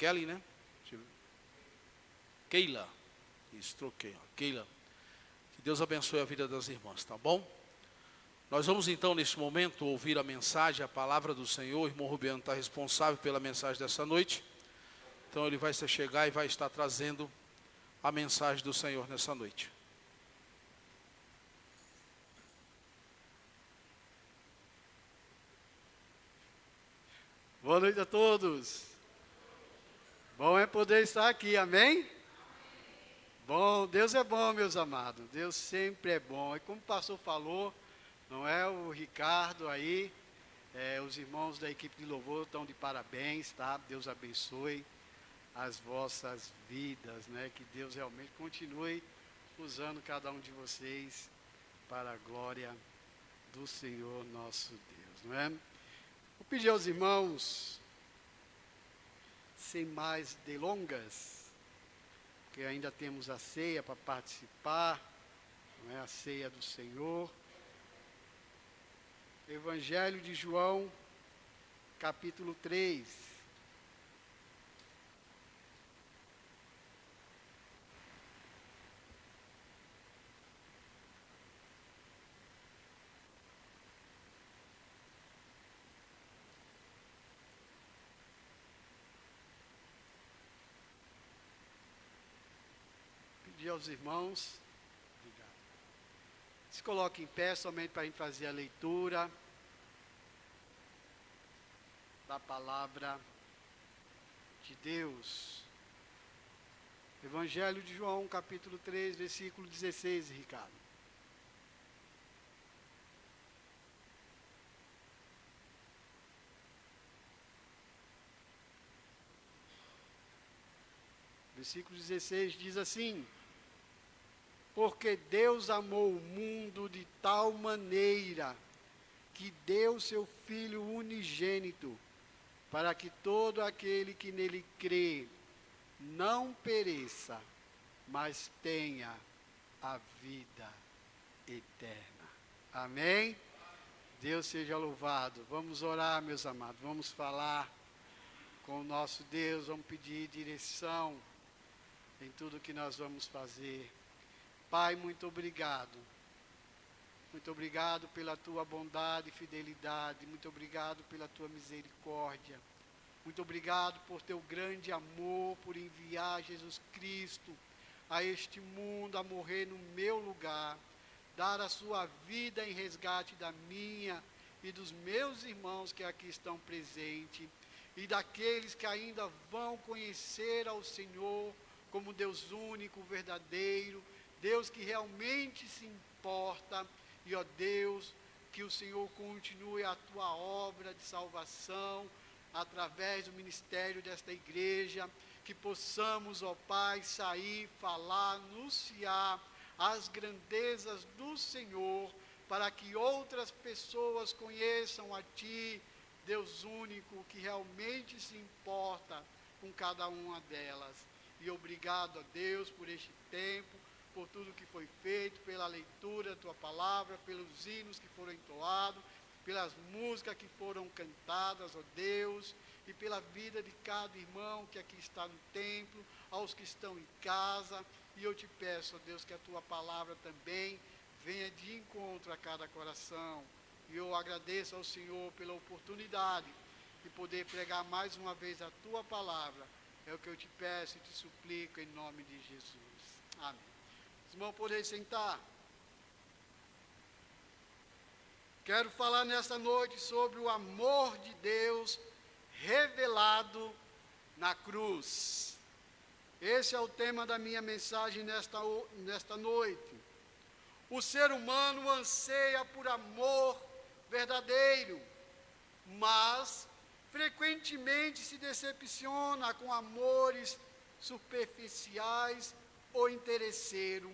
Kelly, né? Keila. Isso, troquei. Keila. Que Deus abençoe a vida das irmãs, tá bom? Nós vamos então, neste momento, ouvir a mensagem, a palavra do Senhor. O irmão Rubiano está responsável pela mensagem dessa noite. Então ele vai se chegar e vai estar trazendo a mensagem do Senhor nessa noite. Boa noite a todos. Bom é poder estar aqui, amém? Bom, Deus é bom, meus amados. Deus sempre é bom. E como o pastor falou, não é, o Ricardo aí, os irmãos da equipe de louvor estão de parabéns, tá? Deus abençoe as vossas vidas, né? Que Deus realmente continue usando cada um de vocês para a glória do Senhor nosso Deus, não é? Vou pedir aos irmãos, sem mais delongas, porque ainda temos a ceia para participar, não é? A ceia do Senhor. Evangelho de João, capítulo 3. Pedir aos irmãos, obrigado. Se coloque em pé somente para a gente fazer a leitura da palavra de Deus. Evangelho de João, capítulo 3, versículo 16, Ricardo. Versículo 16 diz assim: porque Deus amou o mundo de tal maneira que deu seu Filho unigênito, para que todo aquele que nele crê não pereça, mas tenha a vida eterna. Amém? Deus seja louvado. Vamos orar, meus amados. Vamos falar com o nosso Deus. Vamos pedir direção em tudo que nós vamos fazer. Pai, muito obrigado. Muito obrigado pela tua bondade e fidelidade. Muito obrigado pela tua misericórdia. Muito obrigado por teu grande amor, por enviar Jesus Cristo a este mundo a morrer no meu lugar, dar a sua vida em resgate da minha e dos meus irmãos que aqui estão presentes e daqueles que ainda vão conhecer ao Senhor como Deus único, verdadeiro, Deus que realmente se importa. E, ó Deus, que o Senhor continue a tua obra de salvação através do ministério desta igreja, que possamos, ó Pai, sair, falar, anunciar as grandezas do Senhor, para que outras pessoas conheçam a Ti, Deus único, que realmente se importa com cada uma delas. E obrigado a Deus por este tempo, por tudo que foi feito, pela leitura da Tua Palavra, pelos hinos que foram entoados, pelas músicas que foram cantadas, ó Deus, e pela vida de cada irmão que aqui está no templo, aos que estão em casa. E eu te peço, ó Deus, que a Tua Palavra também venha de encontro a cada coração. E eu agradeço ao Senhor pela oportunidade de poder pregar mais uma vez a Tua Palavra. É o que eu te peço e te suplico em nome de Jesus. Amém. Os irmãos podem sentar. Quero falar nesta noite sobre o amor de Deus revelado na cruz. Esse é o tema da minha mensagem nesta noite. O ser humano anseia por amor verdadeiro, mas frequentemente se decepciona com amores superficiais ou interesseiros.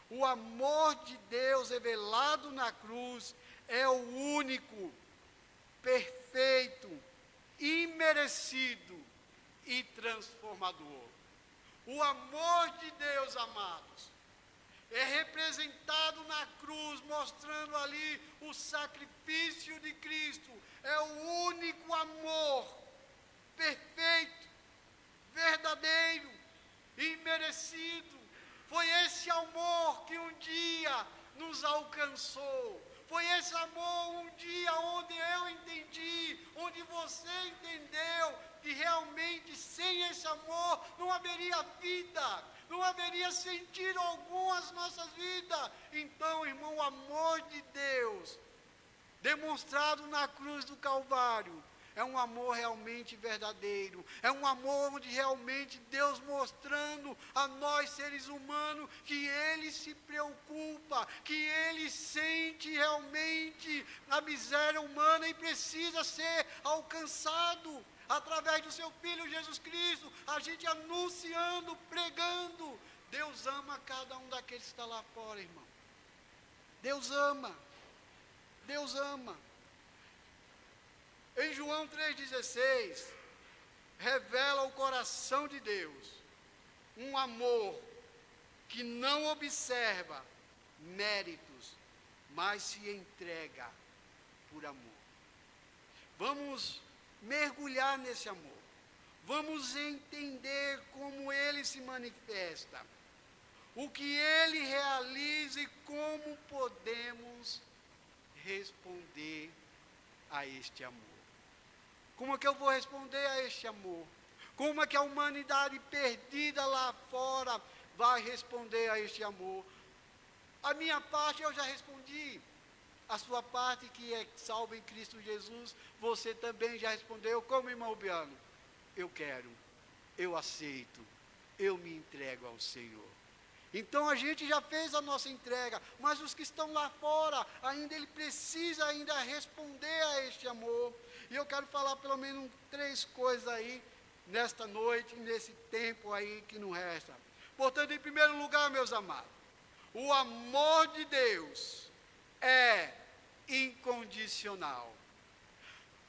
O amor de Deus revelado na cruz é o único, perfeito, imerecido e transformador. O amor de Deus, amados, é representado na cruz, mostrando ali o sacrifício de Cristo. É o único amor perfeito, merecido. Foi esse amor que um dia nos alcançou. Foi esse amor um dia onde eu entendi, onde você entendeu, que realmente sem esse amor não haveria vida, não haveria sentido algum às nossas vidas. Então, irmão, o amor de Deus, demonstrado na cruz do Calvário, é um amor realmente verdadeiro, é um amor onde realmente Deus mostrando a nós seres humanos que Ele se preocupa, que Ele sente realmente a miséria humana e precisa ser alcançado através do seu Filho Jesus Cristo, a gente anunciando, pregando. Deus ama cada um daqueles que está lá fora, irmão. Deus ama, Deus ama. Em João 3,16, revela o coração de Deus, um amor que não observa méritos, mas se entrega por amor. Vamos mergulhar nesse amor, vamos entender como ele se manifesta, o que ele realiza e como podemos responder a este amor. Como é que eu vou responder a este amor? Como é que a humanidade perdida lá fora vai responder a este amor? A minha parte eu já respondi. A sua parte, que é salva em Cristo Jesus, você também já respondeu. Como, irmão Biano? Eu quero, eu aceito, eu me entrego ao Senhor. Então a gente já fez a nossa entrega, mas os que estão lá fora, ainda ele precisa ainda responder a este amor. E eu quero falar pelo menos 3 coisas aí, nesta noite, nesse tempo aí que não resta. Portanto, em primeiro lugar, meus amados, o amor de Deus é incondicional.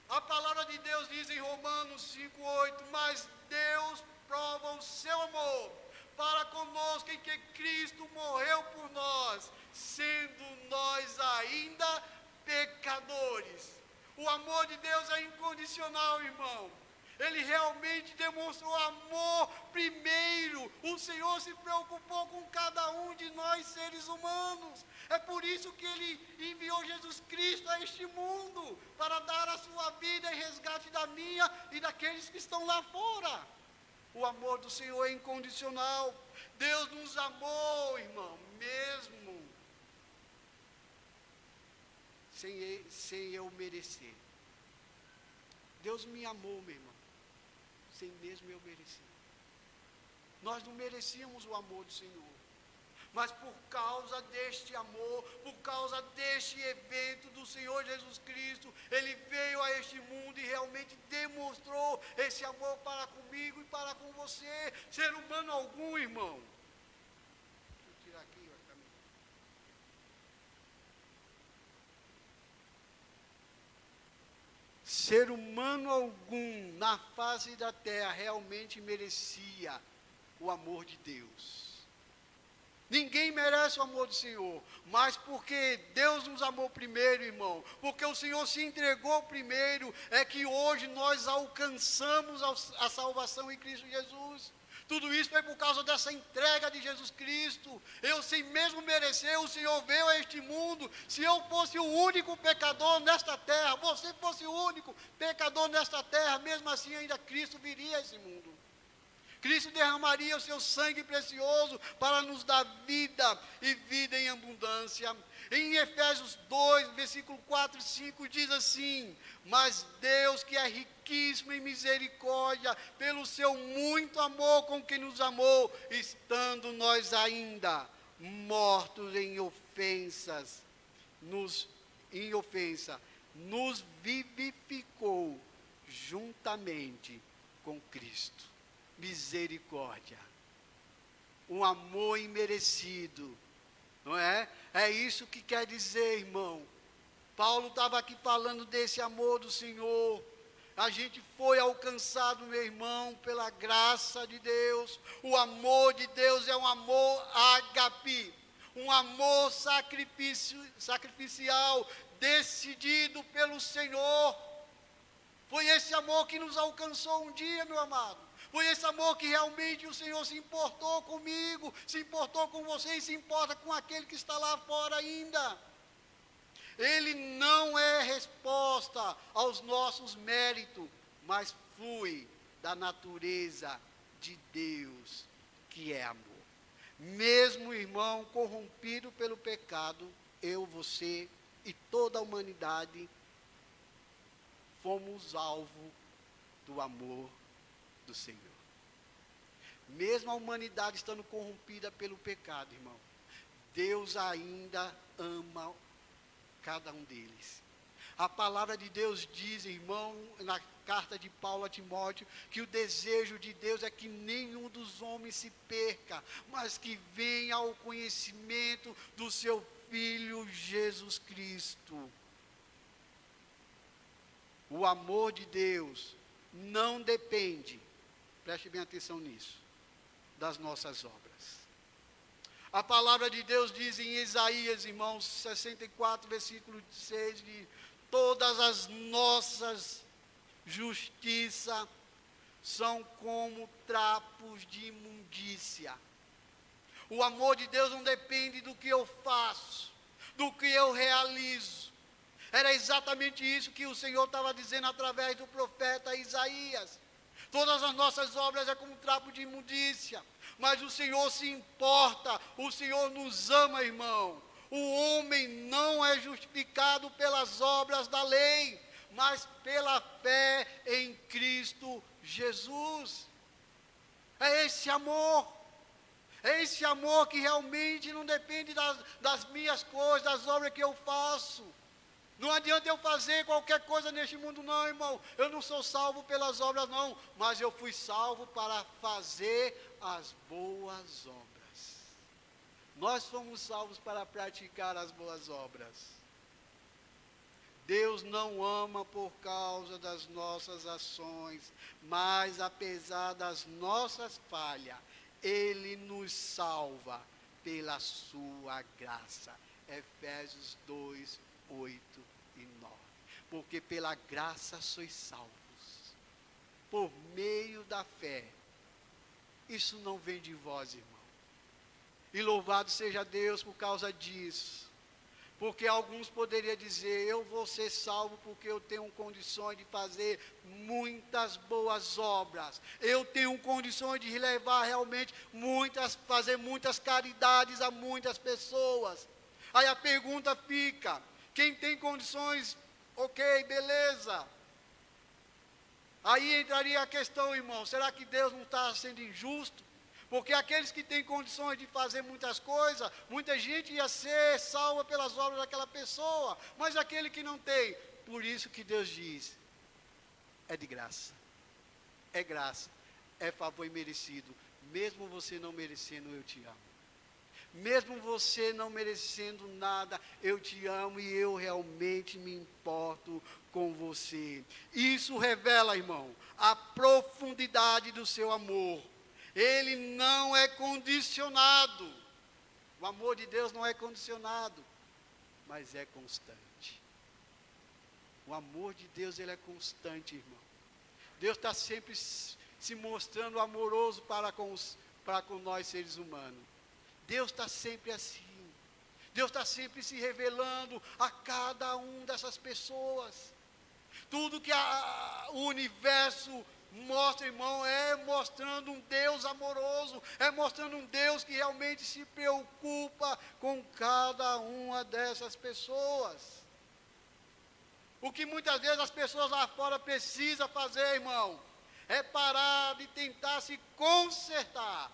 A palavra de Deus diz em Romanos 5,8, mas Deus prova o seu amor para conosco em que Cristo morreu por nós, sendo nós ainda pecadores. O amor de Deus é incondicional, irmão. Ele realmente demonstrou amor primeiro. O Senhor se preocupou com cada um de nós seres humanos. É por isso que Ele enviou Jesus Cristo a este mundo, para dar a sua vida em resgate da minha e daqueles que estão lá fora. O amor do Senhor é incondicional. Deus nos amou, irmão, mesmo sem eu merecer. Deus me amou, meu irmão, sem mesmo eu merecer. Nós não merecíamos o amor do Senhor, mas por causa deste amor, por causa deste evento do Senhor Jesus Cristo, Ele veio a este mundo e realmente demonstrou esse amor para comigo e para com você. Ser humano algum, irmão. Deixa eu tirar aqui, ó, também. Ser humano algum na face da terra realmente merecia o amor de Deus. Ninguém merece o amor do Senhor, mas porque Deus nos amou primeiro, irmão, porque o Senhor se entregou primeiro, é que hoje nós alcançamos a salvação em Cristo Jesus. Tudo isso foi por causa dessa entrega de Jesus Cristo. Eu, sem mesmo merecer, o Senhor veio a este mundo. Se eu fosse o único pecador nesta terra, você fosse o único pecador nesta terra, mesmo assim ainda Cristo viria a esse mundo. Cristo derramaria o seu sangue precioso para nos dar vida e vida em abundância. Em Efésios 2, versículo 4 e 5 diz assim: mas Deus, que é riquíssimo em misericórdia, pelo seu muito amor com que nos amou, estando nós ainda mortos em ofensa, nos vivificou juntamente com Cristo. Misericórdia, um amor imerecido, não é? É isso que quer dizer, irmão. Paulo estava aqui falando desse amor do Senhor. A gente foi alcançado, meu irmão, pela graça de Deus. O amor de Deus é um amor ágape, um amor sacrificial, decidido pelo Senhor. Foi esse amor que nos alcançou um dia, meu amado. Foi esse amor que realmente o Senhor se importou comigo, se importou com você e se importa com aquele que está lá fora ainda. Ele não é resposta aos nossos méritos, mas flui da natureza de Deus, que é amor. Mesmo, irmão, corrompido pelo pecado, eu, você e toda a humanidade fomos alvo do amor do Senhor. Mesmo a humanidade estando corrompida pelo pecado, irmão, Deus ainda ama cada um deles. A palavra de Deus diz, irmão, na carta de Paulo a Timóteo, que o desejo de Deus é que nenhum dos homens se perca, mas que venha ao conhecimento do seu Filho Jesus Cristo. O amor de Deus não depende, preste bem atenção nisso, das nossas obras. A palavra de Deus diz em Isaías, irmãos, 64, versículo 6, de todas as nossas justiças são como trapos de imundícia. O amor de Deus não depende do que eu faço, do que eu realizo. Era exatamente isso que o Senhor estava dizendo através do profeta Isaías. Todas as nossas obras é como trapo de imundícia, mas o Senhor se importa, o Senhor nos ama, irmão. O homem não é justificado pelas obras da lei, mas pela fé em Cristo Jesus. É esse amor que realmente não depende das minhas coisas, das obras que eu faço. Não adianta eu fazer qualquer coisa neste mundo não, irmão. Eu não sou salvo pelas obras não, mas eu fui salvo para fazer as boas obras. Nós fomos salvos para praticar as boas obras. Deus não ama por causa das nossas ações, mas apesar das nossas falhas, Ele nos salva pela sua graça. Efésios 2, 8 e 9. Porque pela graça sois salvos, por meio da fé. Isso não vem de vós, irmão. E louvado seja Deus por causa disso. Porque alguns poderiam dizer, eu vou ser salvo porque eu tenho condições de fazer muitas boas obras. Eu tenho condições de levar realmente fazer muitas caridades a muitas pessoas. Aí a pergunta fica, quem tem condições, ok, beleza. Aí entraria a questão, irmão, será que Deus não está sendo injusto? Porque aqueles que têm condições de fazer muitas coisas, muita gente ia ser salva pelas obras daquela pessoa, mas aquele que não tem, por isso que Deus diz, é de graça, é graça, é favor imerecido, mesmo você não merecendo, eu te amo. Mesmo você não merecendo nada, eu te amo e eu realmente me importo com você. Isso revela, irmão, a profundidade do seu amor. Ele não é condicionado. O amor de Deus não é condicionado, mas é constante. O amor de Deus, ele é constante, irmão. Deus está sempre se mostrando amoroso para com nós seres humanos. Deus está sempre assim. Deus está sempre se revelando a cada um dessas pessoas. Tudo que o universo mostra, irmão, é mostrando um Deus amoroso, é mostrando um Deus que realmente se preocupa com cada uma dessas pessoas. O que muitas vezes as pessoas lá fora precisam fazer, irmão, é parar de tentar se consertar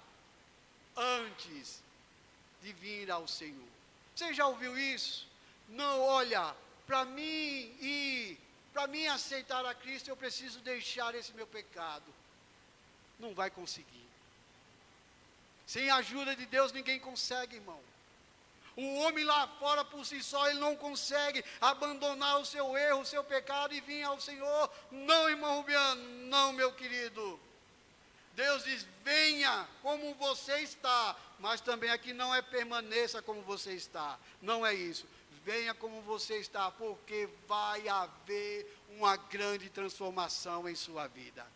antes de vir ao Senhor. Você já ouviu isso? Não, olha, para mim aceitar a Cristo, eu preciso deixar esse meu pecado. Não vai conseguir. Sem a ajuda de Deus, ninguém consegue, irmão. O homem lá fora, por si só, ele não consegue abandonar o seu erro, o seu pecado e vir ao Senhor. Não, irmão Rubiano, não, meu querido. Deus diz, venha como você está, mas também aqui não é permaneça como você está. Não é isso. Venha como você está, porque vai haver uma grande transformação em sua vida.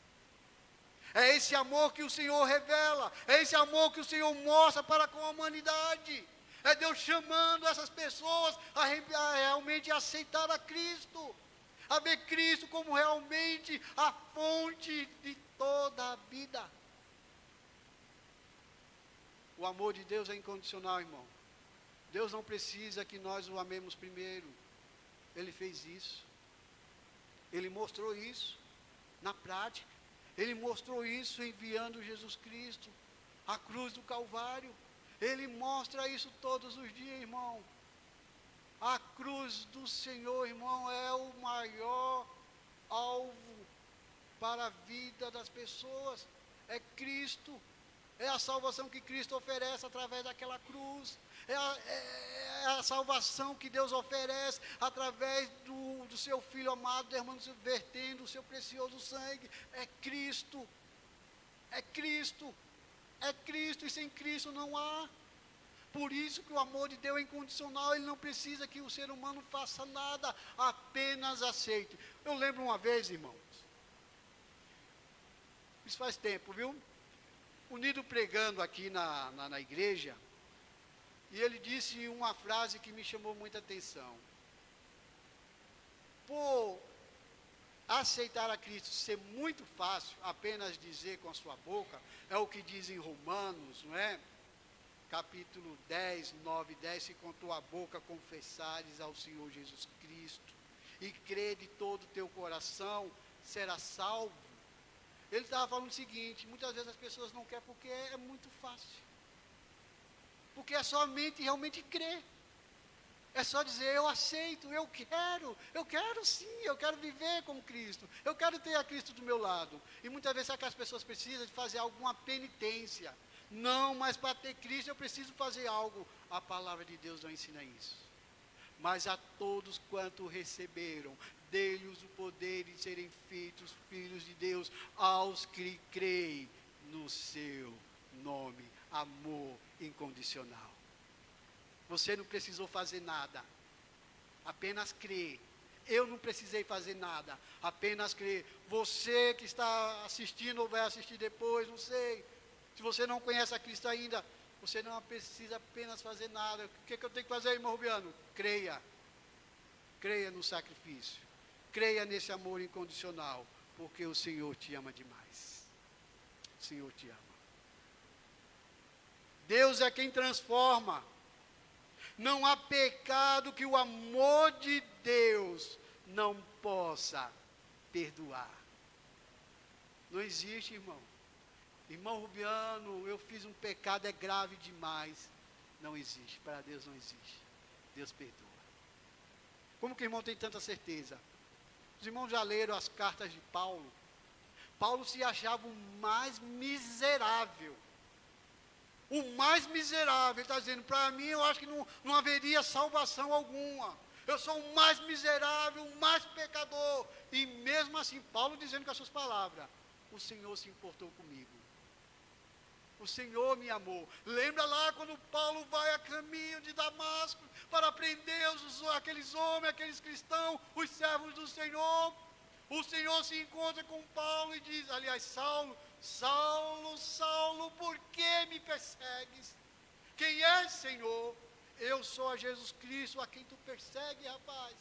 É esse amor que o Senhor revela, é esse amor que o Senhor mostra para com a humanidade. É Deus chamando essas pessoas a realmente aceitar a Cristo, a ver Cristo como realmente a fonte de toda a vida. O amor de Deus é incondicional, irmão. Deus não precisa que nós o amemos primeiro. Ele fez isso. Ele mostrou isso na prática. Ele mostrou isso enviando Jesus Cristo, a cruz do Calvário. Ele mostra isso todos os dias, irmão. A cruz do Senhor, irmão, é o maior alvo para a vida das pessoas. É Cristo. É a salvação que Cristo oferece através daquela cruz. É a salvação que Deus oferece através do seu Filho amado, derramando, vertendo o seu precioso sangue. É Cristo. É Cristo. É Cristo, e sem Cristo não há. Por isso que o amor de Deus é incondicional. Ele não precisa que o ser humano faça nada, apenas aceite. Eu lembro uma vez, irmãos, isso faz tempo, viu? Unido pregando aqui na igreja, e ele disse uma frase que me chamou muita atenção. Por aceitar a Cristo ser muito fácil, apenas dizer com a sua boca, é o que diz em Romanos, não é? Capítulo 10, 9 e 10, se com tua boca confessares ao Senhor Jesus Cristo, e crer de todo o teu coração, serás salvo. Ele estava falando o seguinte: muitas vezes as pessoas não querem porque é muito fácil. Porque é somente realmente crer. É só dizer, eu aceito, eu quero sim, eu quero viver com Cristo, eu quero ter a Cristo do meu lado. E muitas vezes é que as pessoas precisam de fazer alguma penitência. Não, mas para ter Cristo eu preciso fazer algo. A palavra de Deus não ensina isso. Mas a todos quanto receberam, dei-lhes o poder de serem feitos filhos de Deus, aos que creem no seu nome. Amor incondicional. Você não precisou fazer nada, apenas crer. Eu não precisei fazer nada, apenas crer. Você que está assistindo ou vai assistir depois, não sei. Se você não conhece a Cristo ainda, você não precisa apenas fazer nada. O que eu tenho que fazer, irmão Rubiano? Creia. Creia no sacrifício. Creia nesse amor incondicional, porque o Senhor te ama demais. O Senhor te ama. Deus é quem transforma. Não há pecado que o amor de Deus não possa perdoar. Não existe, irmão. Irmão Rubiano, eu fiz um pecado, é grave demais. Não existe, para Deus não existe. Deus perdoa. Como que o irmão tem tanta certeza? Os irmãos já leram as cartas de Paulo. Paulo se achava o mais miserável. O mais miserável. Ele está dizendo, para mim eu acho que não haveria salvação alguma. Eu sou o mais miserável, o mais pecador. E mesmo assim, Paulo dizendo com as suas palavras, o Senhor se importou comigo. O Senhor me amou. Lembra lá quando Paulo vai a caminho de Damasco para prender aqueles homens, aqueles cristãos, os servos do Senhor. O Senhor se encontra com Paulo e diz, aliás, Saulo, Saulo, Saulo, por que me persegues? Quem és, Senhor? Eu sou a Jesus Cristo, a quem tu persegue, rapaz.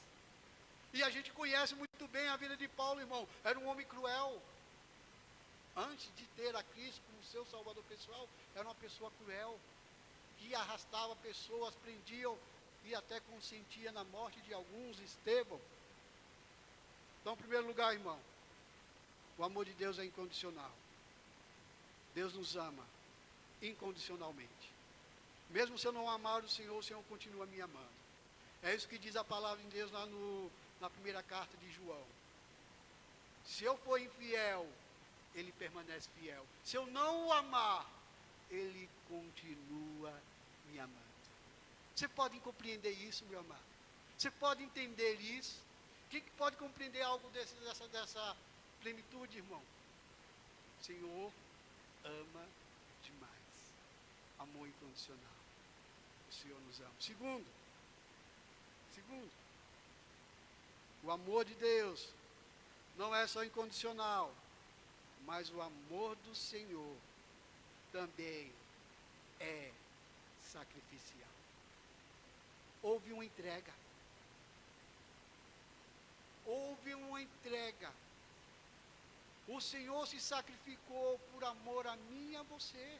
E a gente conhece muito bem a vida de Paulo, irmão. Era um homem cruel. Antes de ter a Cristo como seu salvador pessoal, era uma pessoa cruel, que arrastava pessoas, prendiam e até consentia na morte de alguns, Estevão. Então, em primeiro lugar, irmão, o amor de Deus é incondicional. Deus nos ama incondicionalmente. Mesmo se eu não amar o Senhor continua me amando. É isso que diz a palavra de Deus lá na primeira carta de João. Se eu for infiel, Ele permanece fiel. Se eu não o amar, Ele continua me amando. Você pode compreender isso, meu amado? Você pode entender isso? Quem que pode compreender algo dessa plenitude, irmão? O Senhor ama demais. Amor incondicional. O Senhor nos ama. Segundo, o amor de Deus não é só incondicional. mas o amor do Senhor também é sacrificial. Houve uma entrega. Houve uma entrega. O Senhor se sacrificou por amor a mim e a você.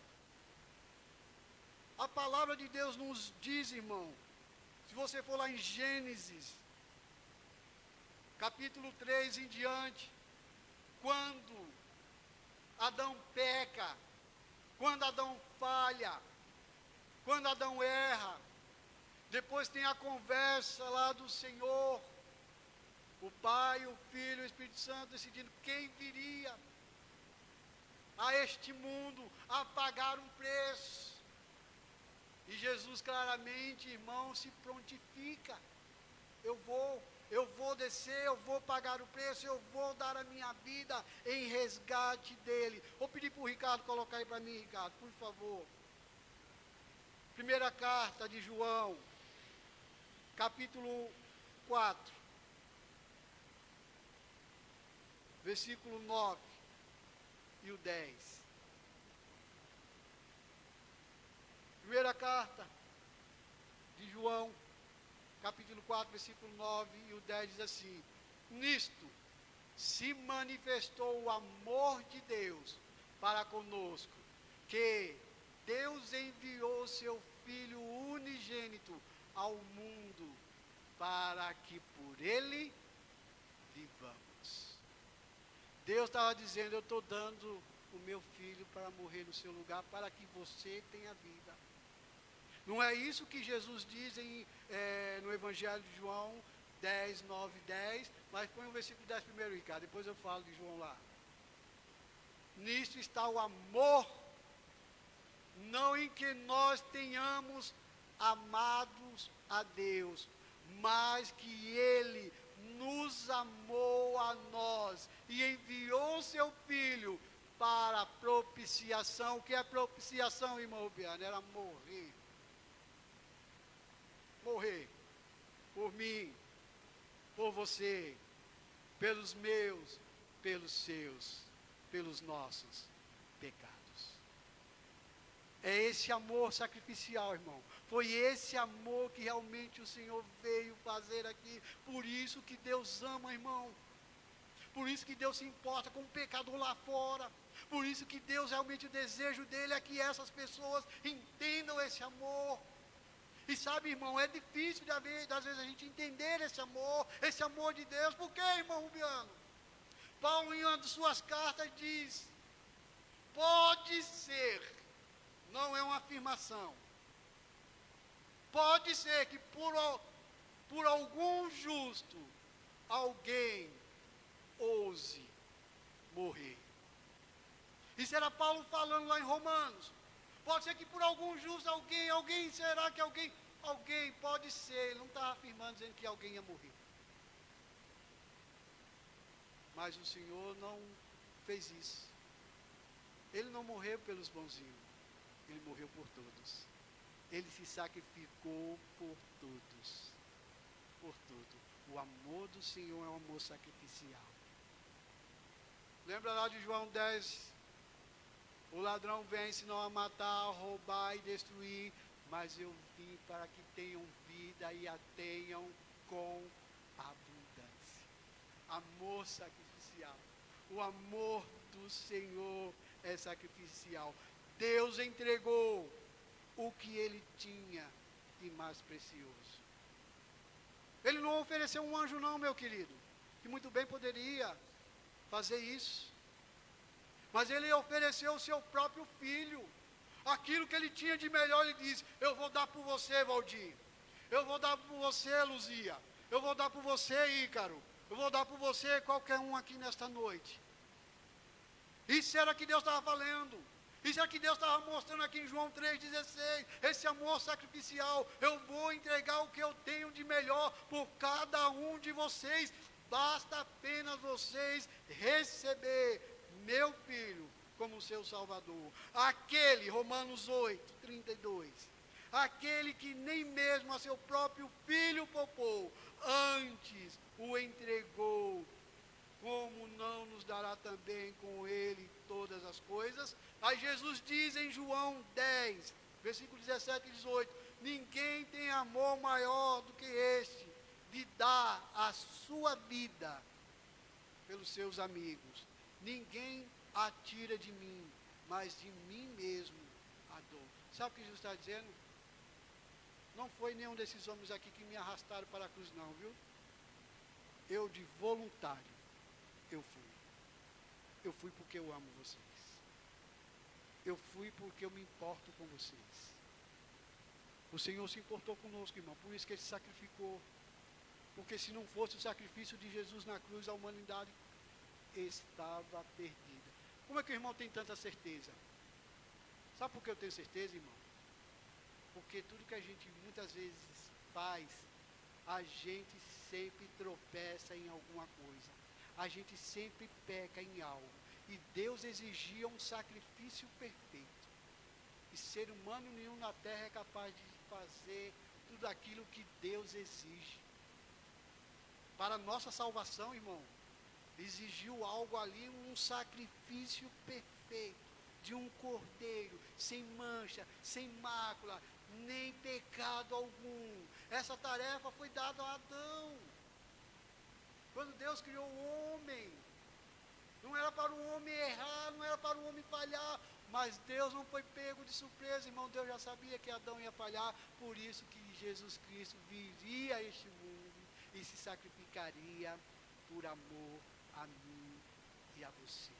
A palavra de Deus nos diz, irmão, se você for lá em Gênesis, capítulo 3 em diante, quando Adão peca, quando Adão falha, quando Adão erra, depois tem a conversa lá do Senhor, o Pai, o Filho e o Espírito Santo decidindo quem viria a este mundo a pagar um preço. E Jesus claramente, irmão, se prontifica. Eu vou descer, eu vou pagar o preço, eu vou dar a minha vida em resgate dele. Vou pedir para o Ricardo colocar aí para mim, Ricardo, por favor. Primeira carta de João, capítulo 4, versículo 9 e o 10. Primeira carta de João, capítulo 4, versículo 9 e o 10 diz assim: nisto se manifestou o amor de Deus para conosco, que Deus enviou seu Filho unigênito ao mundo, para que por ele vivamos. Deus estava dizendo, eu estou dando o meu filho para morrer no seu lugar, para que você tenha vida. Não é isso que Jesus diz no Evangelho de João 10, 9, 10, mas põe o versículo 10 primeiro, Ricardo, depois eu falo de João lá. Nisto está o amor, não em que nós tenhamos amados a Deus, mas que Ele nos amou a nós e enviou seu Filho para a propiciação. O que é propiciação, irmão Rubiano? Era morrer. Morrer por mim, por você, pelos meus, pelos seus, pelos nossos pecados. É esse amor sacrificial, irmão. Foi esse amor que realmente o Senhor veio fazer aqui. Por isso que Deus ama, irmão. Por isso que Deus se importa com o pecador lá fora. Por isso que Deus realmente, o desejo dele é que essas pessoas entendam esse amor. E sabe, irmão, é difícil às vezes a gente entender esse amor de Deus. Por quê, irmão Rubiano? Paulo, em uma de suas cartas, diz: pode ser, não é uma afirmação, pode ser que por algum justo, alguém ouse morrer. Isso era Paulo falando lá em Romanos. Pode ser que por algum justo será que alguém pode ser, ele não está afirmando, dizendo que alguém ia morrer. Mas o Senhor não fez isso. Ele não morreu pelos bonzinhos, ele morreu por todos. Ele se sacrificou por todos, por tudo. O amor do Senhor é um amor sacrificial. Lembra lá de João 10? O ladrão vem senão a matar, a roubar e destruir, mas eu vim para que tenham vida e a tenham com abundância. Amor sacrificial. O amor do Senhor é sacrificial. Deus entregou o que ele tinha de mais precioso. Ele não ofereceu um anjo não, meu querido, que muito bem poderia fazer isso. Mas ele ofereceu o seu próprio filho. Aquilo que ele tinha de melhor, ele disse: eu vou dar por você, Valdir. Eu vou dar por você, Luzia. Eu vou dar por você, Ícaro. Eu vou dar por você, qualquer um aqui nesta noite. Isso era que Deus estava falando. Isso é que Deus estava mostrando aqui em João 3,16. Esse amor sacrificial. Eu vou entregar o que eu tenho de melhor por cada um de vocês. Basta apenas vocês receber meu filho como seu salvador. Aquele, Romanos 8, 32. Aquele que nem mesmo a seu próprio filho poupou, antes o entregou como não nos dará também com ele todas as coisas? Aí Jesus diz em João 10, versículo 17 e 18, ninguém tem amor maior do que este, de dar a sua vida pelos seus amigos. Ninguém a tira de mim, mas de mim mesmo a dou. Sabe o que Jesus está dizendo? Não foi nenhum desses homens aqui que me arrastaram para a cruz, não, viu? Eu de voluntário, eu fui. Eu fui porque eu amo vocês. Eu fui porque eu me importo com vocês. O Senhor se importou conosco, irmão, por isso que Ele se sacrificou. Porque se não fosse o sacrifício de Jesus na cruz, a humanidade estava perdida. Como é que o irmão tem tanta certeza? Sabe por que eu tenho certeza, irmão? Porque tudo que a gente muitas vezes faz, a gente sempre tropeça em alguma coisa. A gente sempre peca em algo. E Deus exigia um sacrifício perfeito. E ser humano nenhum na terra é capaz de fazer tudo aquilo que Deus exige. Para a nossa salvação, irmão, exigiu algo ali, um sacrifício perfeito, de um cordeiro, sem mancha, sem mácula, nem pecado algum. Essa tarefa foi dada a Adão. Quando Deus criou o homem, não era para o homem errar, não era para o homem falhar, mas Deus não foi pego de surpresa, irmão. Deus já sabia que Adão ia falhar, por isso que Jesus Cristo viria a este mundo e se sacrificaria por amor a mim e a você.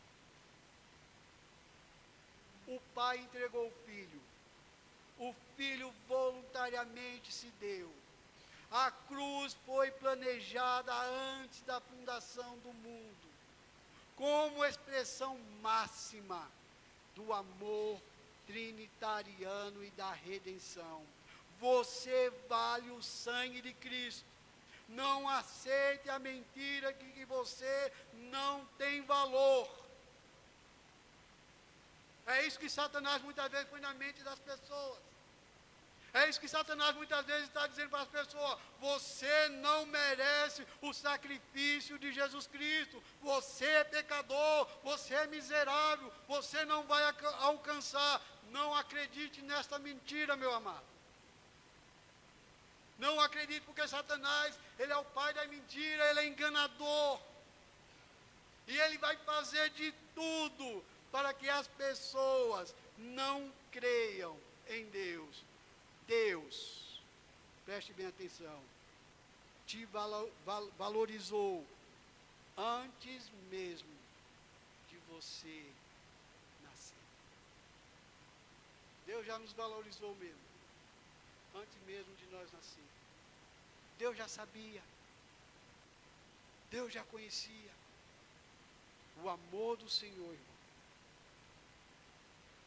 O Pai entregou o Filho voluntariamente se deu. A cruz foi planejada antes da fundação do mundo, como expressão máxima do amor trinitariano e da redenção. Você vale o sangue de Cristo. Não aceite a mentira de que você não tem valor. É isso que Satanás muitas vezes põe na mente das pessoas. É isso que Satanás muitas vezes está dizendo para as pessoas: você não merece o sacrifício de Jesus Cristo, você é pecador, você é miserável, você não vai alcançar. Não acredite nesta mentira, meu amado. Não acredite, porque Satanás, ele é o pai da mentira, ele é enganador. E ele vai fazer de tudo para que as pessoas não creiam em Deus. Deus, preste bem atenção, te valorizou antes mesmo de você nascer. Deus já nos valorizou mesmo, antes mesmo de nós nascer. Deus já sabia, Deus já conhecia. O amor do Senhor, irmão,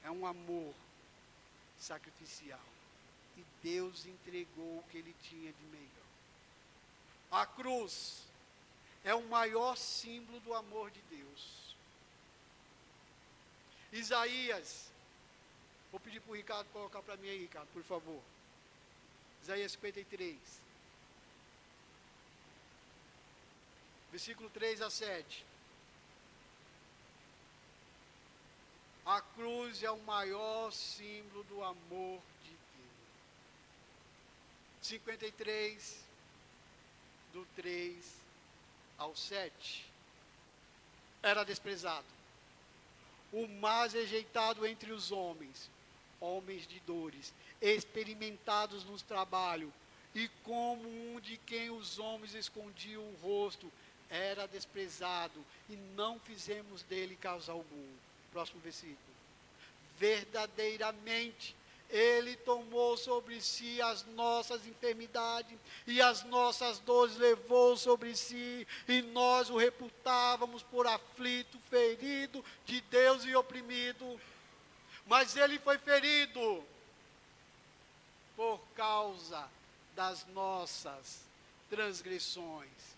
é um amor sacrificial. E Deus entregou o que Ele tinha de melhor. A cruz é o maior símbolo do amor de Deus. Isaías, vou pedir para o Ricardo colocar para mim aí, Ricardo, por favor. Isaías 53. Versículo 3 a 7. A cruz é o maior símbolo do amor divino. 53, do 3 ao 7. Era desprezado, o mais rejeitado entre os homens, homens de dores, experimentados nos trabalhos, e como um de quem os homens escondiam o rosto, era desprezado, e não fizemos dele caso algum. Próximo versículo. Verdadeiramente, Ele tomou sobre si as nossas enfermidades e as nossas dores levou sobre si, e nós o reputávamos por aflito, ferido de Deus e oprimido. Mas Ele foi ferido por causa das nossas transgressões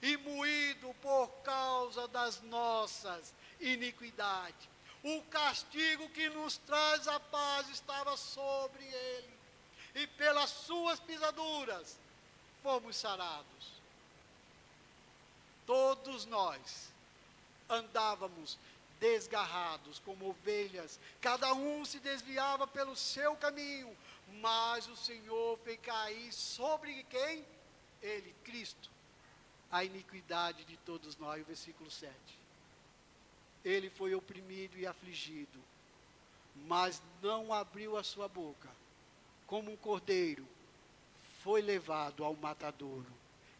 e moído por causa das nossas iniquidades. O castigo que nos traz a paz estava sobre ele, e pelas suas pisaduras fomos sarados. Todos nós andávamos desgarrados como ovelhas, cada um se desviava pelo seu caminho, mas o Senhor fez cair sobre quem? Ele, Cristo, a iniquidade de todos nós, o versículo 7. Ele foi oprimido e afligido, mas não abriu a sua boca. Como um cordeiro, foi levado ao matadouro,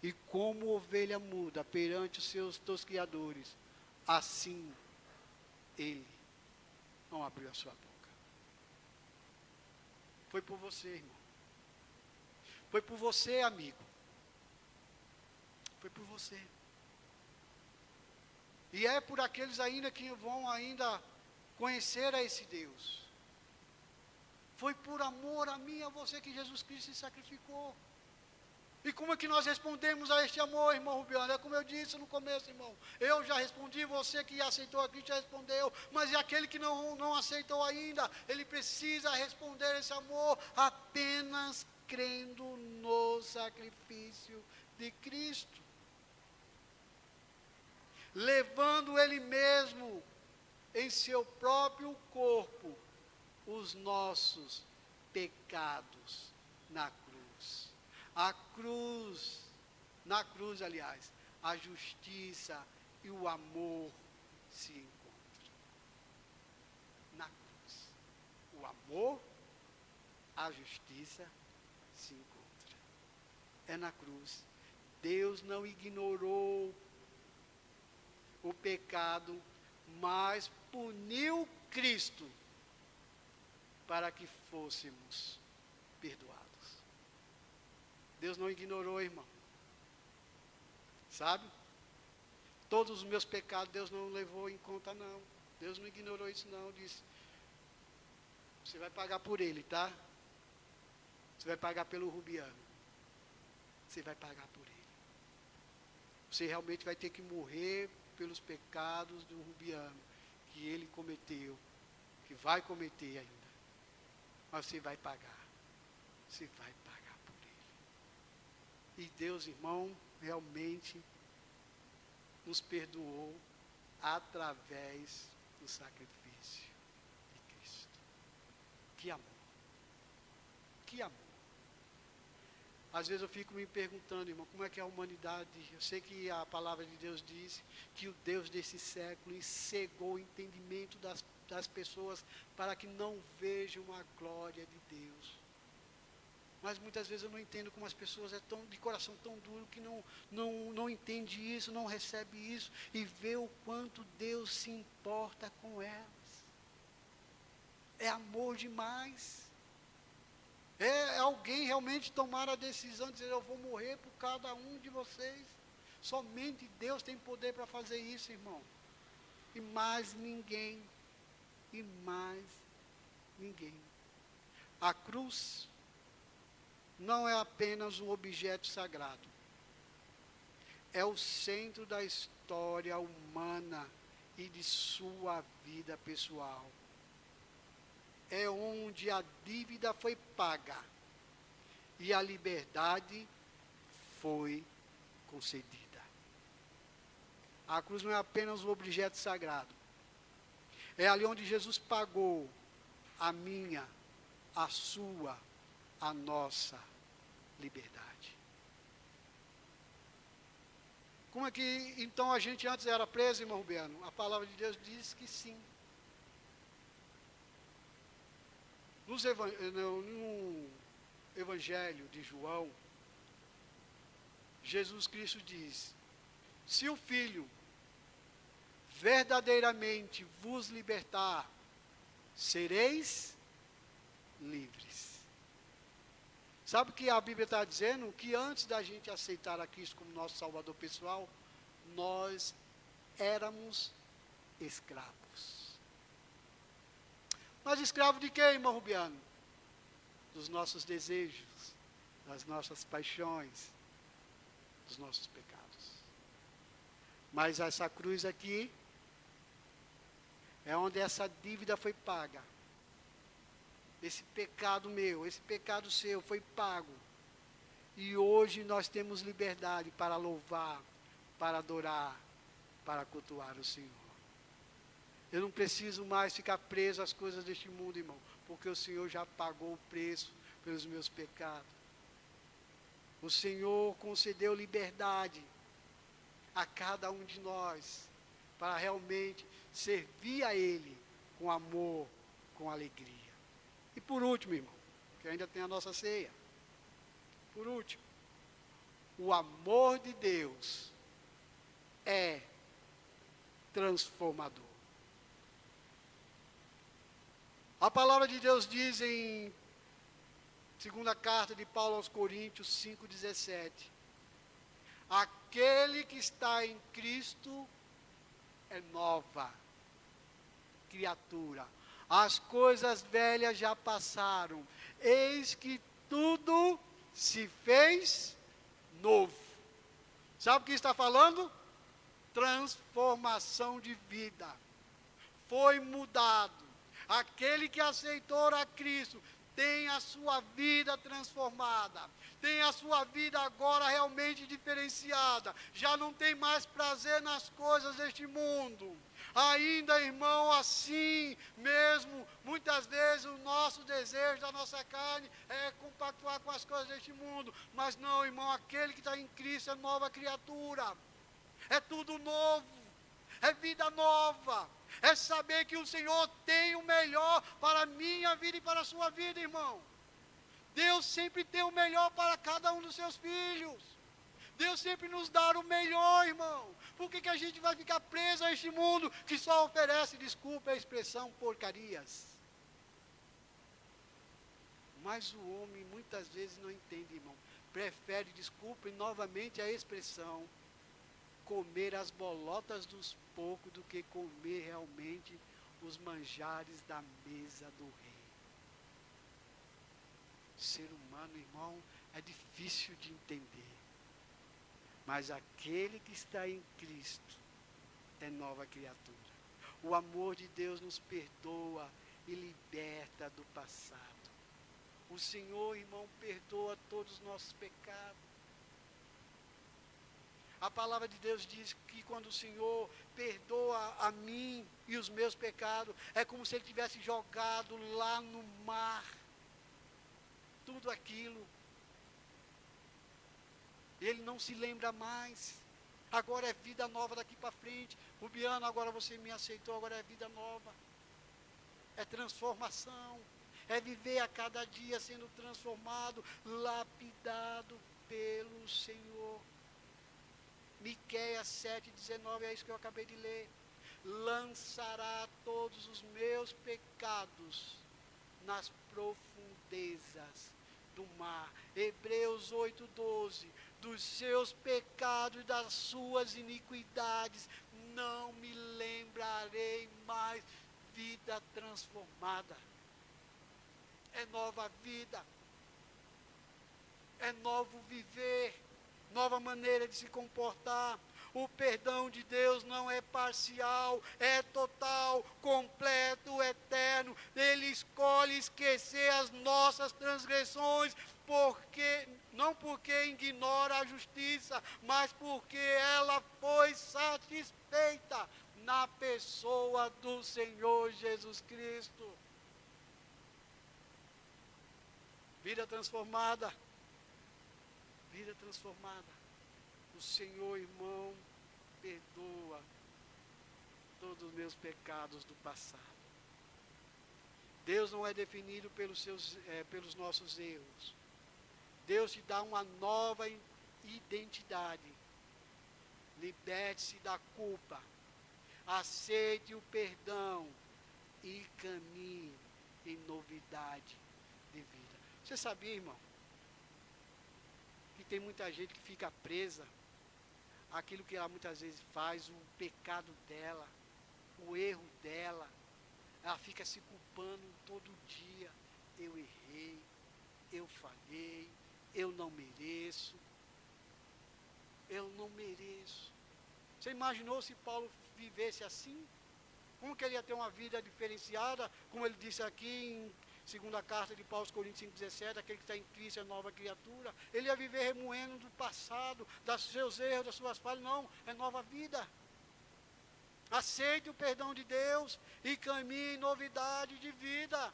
e como ovelha muda perante os seus tosquiadores, assim ele não abriu a sua boca. Foi por você, irmão. Foi por você, amigo. Foi por você. E é por aqueles ainda que vão ainda conhecer a esse Deus. Foi por amor a mim e a você que Jesus Cristo se sacrificou. E como é que nós respondemos a este amor, irmão Rubiano? É como eu disse no começo, irmão. Eu já respondi, você que aceitou a Cristo já respondeu. Mas é aquele que não aceitou ainda, ele precisa responder esse amor apenas crendo no sacrifício de Cristo. Levando ele mesmo em seu próprio corpo os nossos pecados na cruz. Na cruz, aliás, a justiça e o amor se encontram. Na cruz, o amor, a justiça se encontram. É na cruz. Deus não ignorou o pecado, mas puniu Cristo para que fôssemos perdoados. Deus não ignorou, irmão. Sabe? Todos os meus pecados Deus não levou em conta, não. Deus não ignorou isso, não. Disse, você vai pagar por ele, tá? Você vai pagar pelo Rubiano. Você vai pagar por ele. Você realmente vai ter que morrer pelos pecados do Rubiano, que ele cometeu, que vai cometer ainda. Mas você vai pagar. Você vai pagar por ele. E Deus, irmão, realmente nos perdoou através do sacrifício de Cristo. Que amor. Que amor. Às vezes eu fico me perguntando, irmão, como é que é a humanidade? Eu sei que a palavra de Deus diz que o Deus desse século cegou o entendimento das pessoas para que não vejam a glória de Deus. Mas muitas vezes eu não entendo como as pessoas tão de coração tão duro que não entende isso, não recebe isso e vê o quanto Deus se importa com elas. É amor demais. É alguém realmente tomar a decisão de dizer, eu vou morrer por cada um de vocês. Somente Deus tem poder para fazer isso, irmão. E mais ninguém. E mais ninguém. A cruz não é apenas um objeto sagrado. É o centro da história humana e de sua vida pessoal. É onde a dívida foi paga e a liberdade foi concedida. A cruz não é apenas um objeto sagrado. É ali onde Jesus pagou a minha, a sua, a nossa liberdade. Como é que então a gente antes era preso, irmão Rubiano? A palavra de Deus diz que sim. No Evangelho de João, Jesus Cristo diz, se o Filho verdadeiramente vos libertar, sereis livres. Sabe o que a Bíblia está dizendo? Que antes da gente aceitar a Cristo como nosso Salvador pessoal, nós éramos escravos. Mas escravo de quê, irmão Rubiano? Dos nossos desejos, das nossas paixões, dos nossos pecados. Mas essa cruz aqui é onde essa dívida foi paga. Esse pecado meu, esse pecado seu foi pago. E hoje nós temos liberdade para louvar, para adorar, para cultuar o Senhor. Eu não preciso mais ficar preso às coisas deste mundo, irmão, porque o Senhor já pagou o preço pelos meus pecados. O Senhor concedeu liberdade a cada um de nós para realmente servir a Ele com amor, com alegria. E por último, irmão, que ainda tem a nossa ceia. Por último, o amor de Deus é transformador. A palavra de Deus diz em segunda carta de Paulo aos Coríntios 5,17: aquele que está em Cristo é nova criatura. As coisas velhas já passaram, eis que tudo se fez novo. Sabe o que está falando? Transformação de vida. Foi mudado. Aquele que aceitou a Cristo tem a sua vida transformada, tem a sua vida agora realmente diferenciada, já não tem mais prazer nas coisas deste mundo. Ainda, irmão, assim mesmo, muitas vezes o nosso desejo da nossa carne é compactuar com as coisas deste mundo, mas não, irmão, aquele que está em Cristo é nova criatura, é tudo novo, é vida nova, é saber que o Senhor tem o melhor para a minha vida e para a sua vida, irmão. Deus sempre tem o melhor para cada um dos seus filhos. Deus sempre nos dá o melhor, irmão. Por que a gente vai ficar preso a este mundo que só oferece, desculpa a expressão, porcarias? Mas o homem muitas vezes não entende, irmão. Prefere, desculpem novamente a expressão, comer as bolotas dos porcos do que comer realmente os manjares da mesa do rei. Ser humano, irmão, é difícil de entender. Mas aquele que está em Cristo é nova criatura. O amor de Deus nos perdoa e liberta do passado. O Senhor, irmão, perdoa todos os nossos pecados. A palavra de Deus diz que quando o Senhor perdoa a mim e os meus pecados, é como se Ele tivesse jogado lá no mar tudo aquilo. Ele não se lembra mais. Agora é vida nova daqui para frente. Rubiano, agora você me aceitou, agora é vida nova. É transformação. É viver a cada dia sendo transformado, lapidado pelo Senhor. Miqueias 7,19, é isso que eu acabei de ler. Lançará todos os meus pecados nas profundezas do mar. Hebreus 8,12, dos seus pecados e das suas iniquidades não me lembrarei mais. Vida transformada. É nova vida. É novo viver. Nova maneira de se comportar. O perdão de Deus não é parcial, é total, completo, eterno. Ele escolhe esquecer as nossas transgressões, não porque ignora a justiça, mas porque ela foi satisfeita na pessoa do Senhor Jesus Cristo. Vida transformada. Vida transformada. O Senhor, irmão, perdoa todos os meus pecados do passado. Deus não é definido pelos nossos erros. Deus te dá uma nova identidade. Liberte-se da culpa. Aceite o perdão e caminhe em novidade de vida. Você sabia, irmão, que tem muita gente que fica presa àquilo que ela muitas vezes faz, o pecado dela, o erro dela. Ela fica se culpando todo dia. Eu errei, eu falhei, eu não mereço. Eu não mereço. Você imaginou se Paulo vivesse assim? Como que ele ia ter uma vida diferenciada, como ele disse aqui em segunda carta de Paulo aos Coríntios 5,17, aquele que está em Cristo é nova criatura. Ele ia viver remoendo do passado, dos seus erros, das suas falhas. Não, é nova vida. Aceite o perdão de Deus e caminhe em novidade de vida.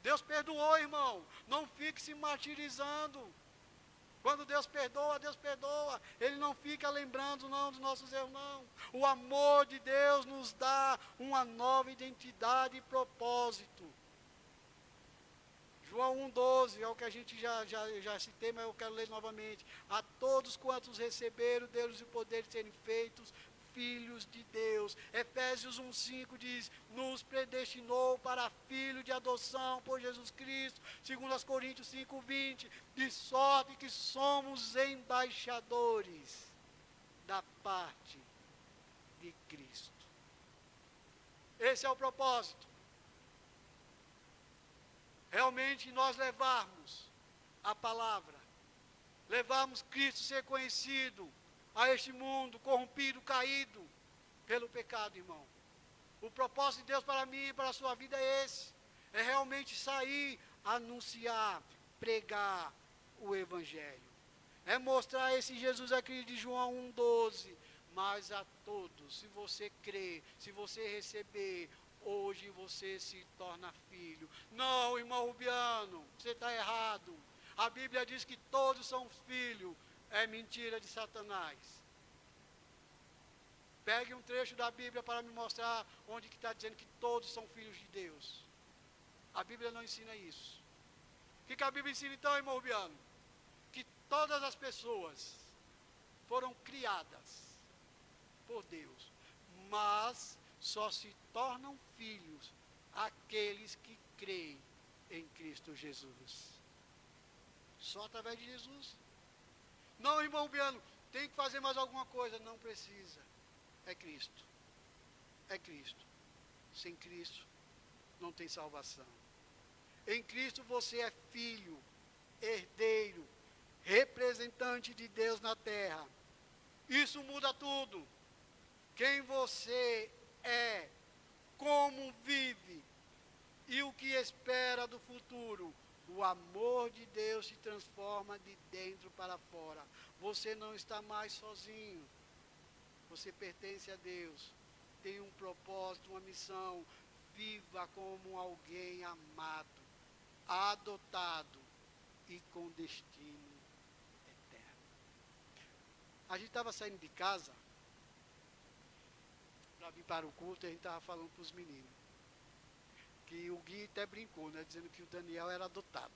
Deus perdoou, irmão. Não fique se martirizando. Quando Deus perdoa, Deus perdoa. Ele não fica lembrando não dos nossos erros, não. O amor de Deus nos dá uma nova identidade e propósito. João 1,12 é o que a gente já citei, mas eu quero ler novamente. A todos quantos receberam, deu-lhes o poder de serem feitos filhos de Deus. Efésios 1,5 diz, nos predestinou para filho de adoção por Jesus Cristo. 2 Coríntios 5,20, de sorte que somos embaixadores da parte de Cristo. Esse é o propósito. Realmente nós levarmos a palavra, levarmos Cristo ser conhecido a este mundo corrompido, caído pelo pecado, irmão. O propósito de Deus para mim e para a sua vida é esse. É realmente sair, anunciar, pregar o Evangelho. É mostrar esse Jesus aqui de João 1,12. Mas a todos, se você crer, se você receber, hoje você se torna filho. Não, irmão Rubiano, você está errado. A Bíblia diz que todos são filhos. É mentira de Satanás. Pegue um trecho da Bíblia para me mostrar onde que está dizendo que todos são filhos de Deus. A Bíblia não ensina isso. O que a Bíblia ensina então, irmão Rubiano? Que todas as pessoas foram criadas por Deus, mas só se tornam filhos aqueles que creem em Cristo Jesus. Só através de Jesus. Não, irmão Biano, tem que fazer mais alguma coisa. Não precisa. É Cristo. É Cristo. Sem Cristo, não tem salvação. Em Cristo você é filho, herdeiro, representante de Deus na terra. Isso muda tudo. Quem você é, como vive e o que espera do futuro. O amor de Deus se transforma de dentro para fora. Você não está mais sozinho. Você pertence a Deus. Tem um propósito, uma missão. Viva como alguém amado, adotado e com destino eterno. A gente estava saindo de casa para vir para o culto e a gente estava falando para os meninos. Que o Gui até brincou, né, dizendo que o Daniel era adotado.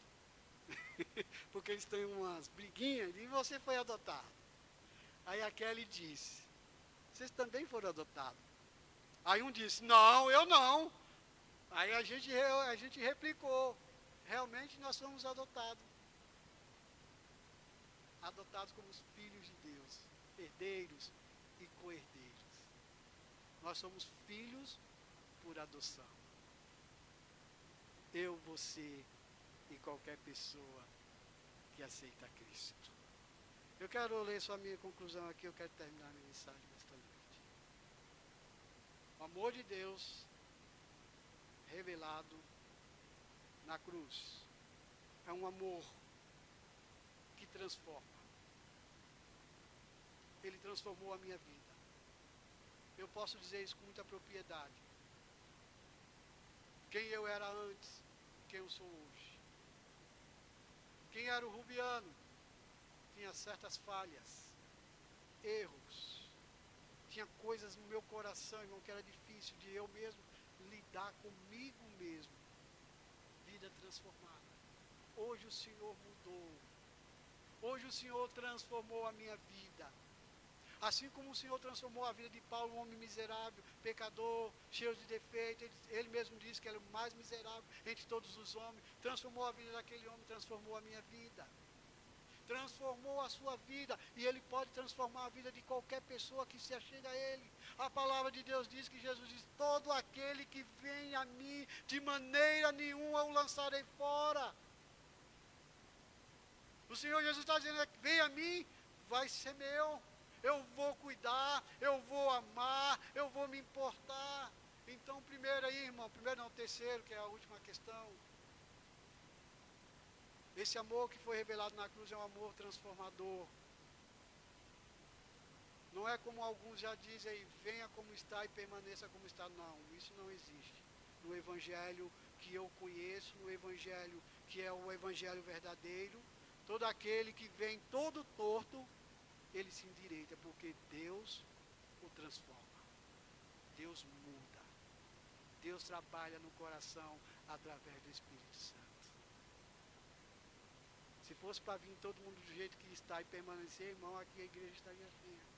Porque eles têm umas briguinhas e você foi adotado. Aí a Kelly disse, vocês também foram adotados? Aí um disse, não, eu não. Aí a gente replicou, realmente nós somos adotados. Adotados como os filhos de Deus, herdeiros e co-herdeiros. Nós somos filhos por adoção. Eu, você e qualquer pessoa que aceita Cristo. Eu quero ler só a minha conclusão aqui, eu quero terminar a minha mensagem nesta noite. O amor de Deus revelado na cruz é um amor que transforma. Ele transformou a minha vida. Eu posso dizer isso com muita propriedade. Quem eu era antes, quem eu sou hoje. Quem era o Rubiano, tinha certas falhas, erros, tinha coisas no meu coração, irmão, que era difícil de eu mesmo lidar comigo mesmo. Vida transformada. Hoje o Senhor mudou. Hoje o Senhor transformou a minha vida. Assim como o Senhor transformou a vida de Paulo, um homem miserável, pecador, cheio de defeitos, ele mesmo disse que era o mais miserável entre todos os homens, transformou a vida daquele homem, transformou a minha vida, transformou a sua vida, e ele pode transformar a vida de qualquer pessoa que se achega a ele. A palavra de Deus diz que Jesus diz, todo aquele que vem a mim, de maneira nenhuma o lançarei fora. O Senhor Jesus está dizendo, vem a mim, vai ser meu. Eu vou cuidar, eu vou amar, eu vou me importar. Então, primeiro aí, irmão, terceiro, que é a última questão. Esse amor que foi revelado na cruz é um amor transformador. Não é como alguns já dizem aí, venha como está e permaneça como está. Não, isso não existe. No evangelho que eu conheço, no evangelho que é o evangelho verdadeiro, todo aquele que vem todo torto, ele se endireita, porque Deus o transforma. Deus muda. Deus trabalha no coração através do Espírito Santo. Se fosse para vir todo mundo do jeito que está e permanecer, irmão, aqui a igreja estaria cheia.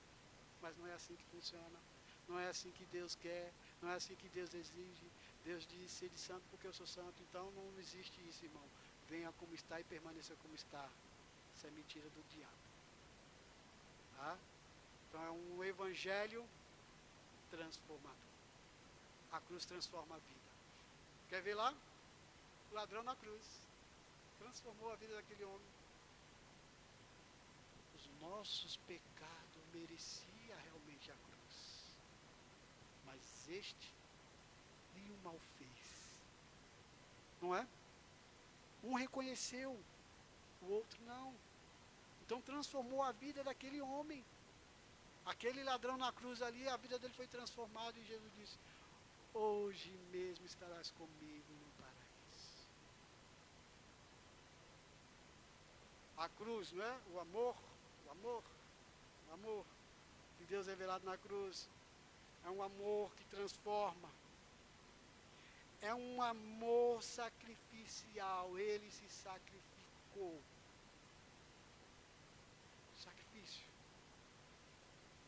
Mas não é assim que funciona. Não é assim que Deus quer. Não é assim que Deus exige. Deus diz, sede santo porque eu sou santo. Então não existe isso, irmão. Venha como está e permaneça como está. Isso é mentira do diabo. Tá? Então é um evangelho transformador. A cruz transforma a vida. Quer ver lá? O ladrão na cruz. Transformou a vida daquele homem. Os nossos pecados merecia realmente a cruz. Mas este nenhum mal fez. Não é? Um reconheceu, o outro não. Então transformou a vida daquele homem. Aquele ladrão na cruz ali, a vida dele foi transformada e Jesus disse, hoje mesmo estarás comigo no paraíso. A cruz, não é? O amor de Deus revelado na cruz. É um amor que transforma. É um amor sacrificial. Ele se sacrificou. Sacrifício.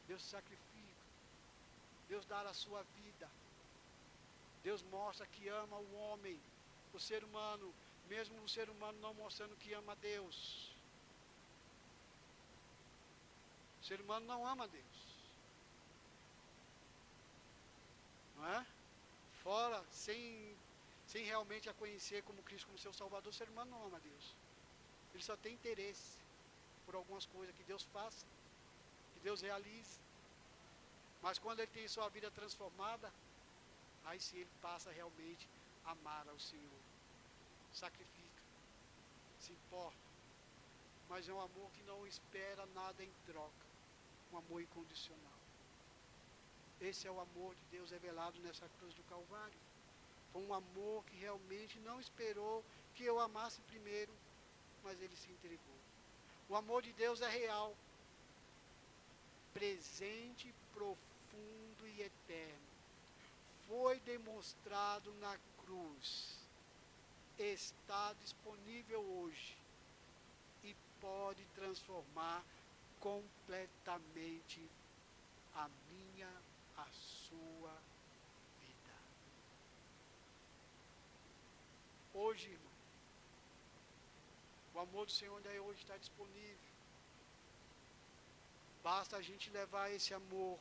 Deus se sacrifica. Deus dá a sua vida. Deus mostra que ama o homem, o ser humano, mesmo o ser humano não mostrando que ama a Deus. O ser humano não ama a Deus. Não é? Fora, sem realmente a conhecer como Cristo, como seu Salvador, o ser humano não ama a Deus. Ele só tem interesse por algumas coisas que Deus faça, que Deus realize. Mas quando ele tem sua vida transformada, aí sim ele passa realmente a amar ao Senhor. Sacrifica, se importa. Mas é um amor que não espera nada em troca. Um amor incondicional. Esse é o amor de Deus revelado nessa cruz do Calvário. Foi um amor que realmente não esperou que eu amasse primeiro, mas ele se entregou. O amor de Deus é real, presente, profundo e eterno. Foi demonstrado na cruz. Está disponível hoje e pode transformar completamente a minha, a sua vida. Hoje, irmão, o amor do Senhor ainda hoje está disponível. Basta a gente levar esse amor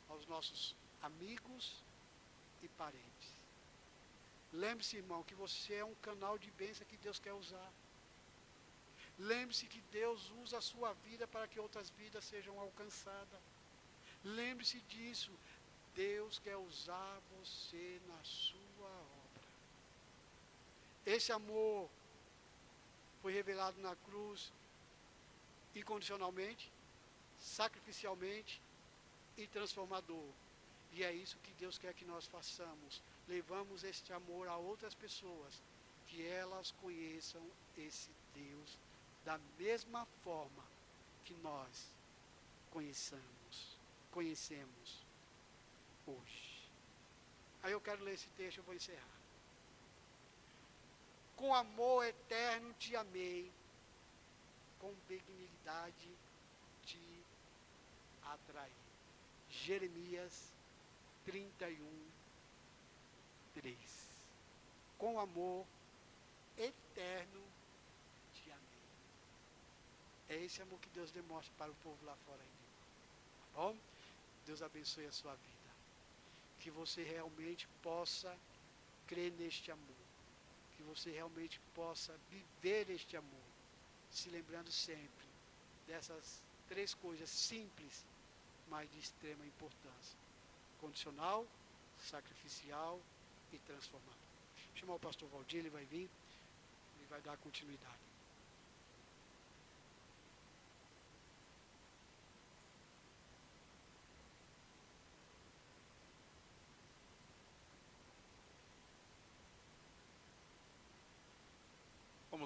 aos nossos amigos e parentes. Lembre-se, irmão, que você é um canal de bênção que Deus quer usar. Lembre-se que Deus usa a sua vida para que outras vidas sejam alcançadas. Lembre-se disso. Deus quer usar você na sua obra. Esse amor foi revelado na cruz incondicionalmente, sacrificialmente e transformador. E é isso que Deus quer que nós façamos. Levamos este amor a outras pessoas, que elas conheçam esse Deus da mesma forma que nós conhecemos hoje. Aí eu quero ler esse texto, eu vou encerrar. Com amor eterno te amei, com benignidade te atraí. Jeremias 31, 3. Com amor eterno te amei. É esse amor que Deus demonstra para o povo lá fora ainda. Tá bom? Deus abençoe a sua vida. Que você realmente possa crer neste amor. Que você realmente possa viver este amor. Se lembrando sempre dessas 3 coisas simples, mas de extrema importância. Condicional, sacrificial e transformador. Vou chamar o pastor Valdir, ele vai vir e vai dar continuidade.